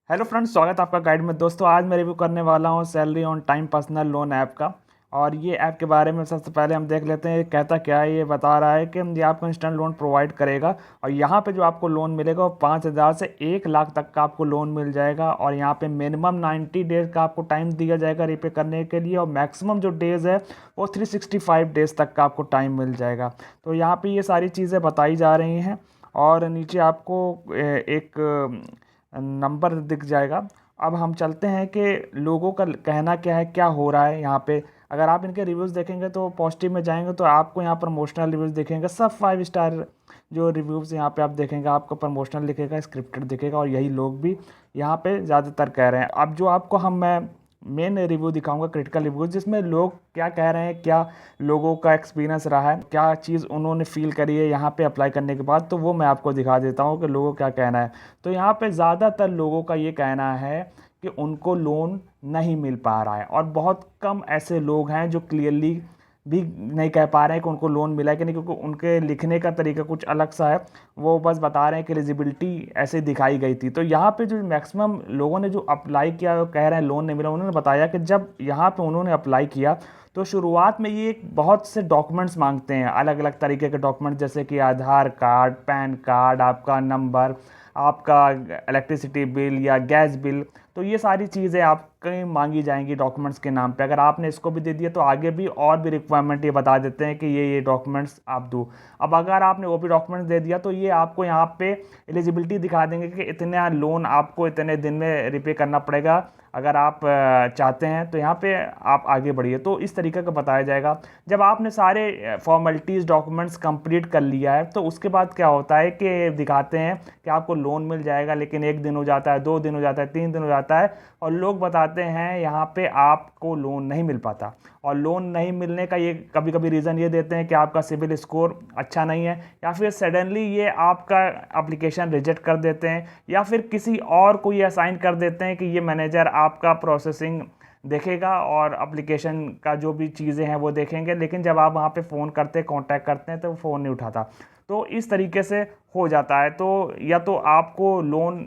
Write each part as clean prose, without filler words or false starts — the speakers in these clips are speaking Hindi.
हेलो फ्रेंड्स, स्वागत है आपका गाइड में। दोस्तों आज मैं रिव्यू करने वाला हूँ salary on time personal loan app का। और ये ऐप के बारे में सबसे पहले हम देख लेते हैं ये कहता क्या है। ये बता रहा है कि ये आपको इंस्टेंट लोन प्रोवाइड करेगा और यहाँ पे जो आपको लोन मिलेगा वो 5,000 से 1 लाख तक का आपको लोन मिल जाएगा। और यहाँ पे मिनिमम 90 डेज़ का आपको टाइम दिया जाएगा रीपे करने के लिए, और मैक्सिमम जो डेज़ है वो 365 डेज़ तक का आपको टाइम मिल जाएगा। तो यहाँ पर ये सारी चीज़ें बताई जा रही हैं और नीचे आपको एक नंबर दिख जाएगा। अब हम चलते हैं कि लोगों का कहना क्या है, क्या हो रहा है यहाँ पे। अगर आप इनके रिव्यूज़ देखेंगे तो पॉजिटिव में जाएंगे तो आपको यहाँ प्रमोशनल रिव्यूज़ दिखेंगे, सब 5 स्टार जो रिव्यूज़ यहाँ पे आप देखेंगे आपको प्रमोशनल दिखेगा, स्क्रिप्टेड दिखेगा, और यही लोग भी यहाँ पे ज़्यादातर कह रहे हैं। अब जो आपको मैं मेन रिव्यू दिखाऊंगा क्रिटिकल रिव्यू, जिसमें लोग क्या कह रहे हैं, क्या लोगों का एक्सपीरियंस रहा है, क्या चीज़ उन्होंने फील करी है यहाँ पे अप्लाई करने के बाद, तो वो मैं आपको दिखा देता हूँ कि लोगों का क्या कहना है। तो यहाँ पे ज़्यादातर लोगों का ये कहना है कि उनको लोन नहीं मिल पा रहा है, और बहुत कम ऐसे लोग हैं जो क्लियरली भी नहीं कह पा रहे हैं कि उनको लोन मिला है कि नहीं, क्योंकि उनके लिखने का तरीका कुछ अलग सा है। वो बस बता रहे हैं कि एलिजिबिलिटी ऐसे दिखाई गई थी। तो यहाँ पे जो मैक्सिमम लोगों ने जो अप्लाई किया वो कह रहे हैं लोन नहीं मिला, उन्होंने बताया कि जब यहाँ पे उन्होंने अप्लाई किया तो शुरुआत में ये बहुत से डॉक्यूमेंट्स मांगते हैं, अलग अलग तरीके के डॉक्यूमेंट्स, जैसे कि आधार कार्ड, पैन कार्ड, आपका नंबर, आपका इलेक्ट्रिसिटी बिल या गैस बिल। तो ये सारी चीज़ें आपकी मांगी जाएंगी डॉक्यूमेंट्स के नाम पे। अगर आपने इसको भी दे दिया तो आगे भी और भी रिक्वायरमेंट ये बता देते हैं कि ये डॉक्यूमेंट्स आप दो। अब अगर आपने वो भी डॉक्यूमेंट्स दे दिया तो ये आपको यहाँ पे एलिजिबिलिटी दिखा देंगे कि इतना लोन आपको इतने दिन में रिपे करना पड़ेगा। अगर आप चाहते हैं तो यहाँ पे आप आगे बढ़िए। तो इस तरीके का बताया जाएगा। जब आपने सारे फॉर्मेलिटीज़ डॉक्यूमेंट्स कंप्लीट कर लिया है तो उसके बाद क्या होता है कि दिखाते हैं कि आपको लोन मिल जाएगा, लेकिन 1 दिन हो जाता है, 2 दिन हो जाता है, 3 दिन हो जाता है, और लोग बताते हैं यहाँ पे आपको लोन नहीं मिल पाता। और लोन नहीं मिलने का ये कभी कभी रीज़न ये देते हैं कि आपका सिविल स्कोर अच्छा नहीं है, या फिर सडनली ये आपका एप्लीकेशन रिजेक्ट कर देते हैं, या फिर किसी और को ये असाइन कर देते हैं कि ये मैनेजर आपका प्रोसेसिंग देखेगा और एप्लीकेशन का जो भी चीज़ें हैं वो देखेंगे, लेकिन जब आप वहाँ पे फ़ोन करते कांटेक्ट करते हैं तो वो फ़ोन नहीं उठाता। तो इस तरीके से हो जाता है। तो या तो आपको लोन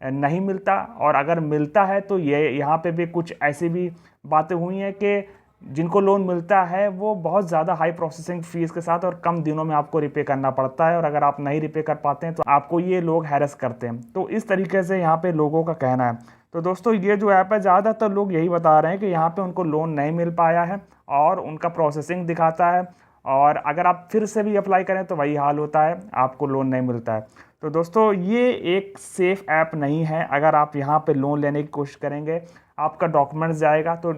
नहीं मिलता, और अगर मिलता है तो ये यहाँ पे भी कुछ ऐसी भी बातें हुई हैं कि जिनको लोन मिलता है वो बहुत ज़्यादा हाई प्रोसेसिंग फ़ीस के साथ और कम दिनों में आपको रिपे करना पड़ता है, और अगर आप नहीं रिपे कर पाते हैं तो आपको ये लोग हैरेस करते हैं। तो इस तरीके से यहाँ पे लोगों का कहना है। तो दोस्तों ये जो ऐप है, ज़्यादातर लोग यही बता रहे हैं कि यहाँ पे उनको लोन नहीं मिल पाया है और उनका प्रोसेसिंग दिखाता है, और अगर आप फिर से भी अप्लाई करें तो वही हाल होता है, आपको लोन नहीं मिलता है। तो दोस्तों ये एक सेफ़ ऐप नहीं है। अगर आप यहाँ पे लोन लेने की कोशिश करेंगे, आपका डॉक्यूमेंट्स जाएगा, तो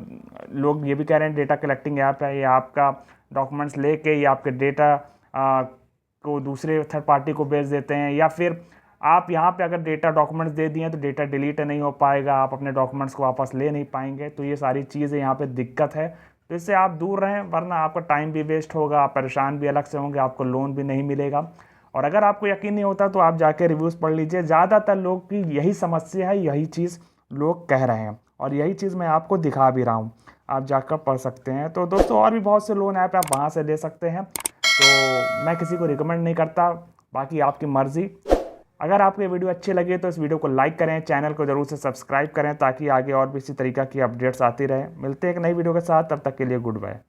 लोग ये भी कह रहे हैं डेटा कलेक्टिंग ऐप है, ये आपका डॉक्यूमेंट्स लेके ये आपके डेटा को दूसरे थर्ड पार्टी को भेज देते हैं, या फिर आप यहाँ पे अगर डेटा डॉक्यूमेंट्स दे दिए तो डेटा डिलीट नहीं हो पाएगा, आप अपने डॉक्यूमेंट्स को वापस ले नहीं पाएंगे। तो ये सारी चीज़ें यहाँ पे दिक्कत है। तो इससे आप दूर रहें, वरना आपका टाइम भी वेस्ट होगा, आप परेशान भी अलग से होंगे, आपको लोन भी नहीं मिलेगा। और अगर आपको यकीन नहीं होता तो आप जाके रिव्यूज़ पढ़ लीजिए। ज़्यादातर लोग की यही समस्या है, यही चीज़ लोग कह रहे हैं, और यही चीज़ मैं आपको दिखा भी रहा हूँ, आप जाकर पढ़ सकते हैं। तो दोस्तों और भी बहुत से लोन ऐप आप वहाँ से ले सकते हैं। तो मैं किसी को रिकमेंड नहीं करता, बाकी आपकी मर्ज़ी। अगर आपको ये वीडियो अच्छी लगी तो इस वीडियो को लाइक करें, चैनल को ज़रूर से सब्सक्राइब करें, ताकि आगे और भी इसी तरीक़ा की अपडेट्स आती रहे। मिलते हैं एक नई वीडियो के साथ, तब तक के लिए गुड बाय।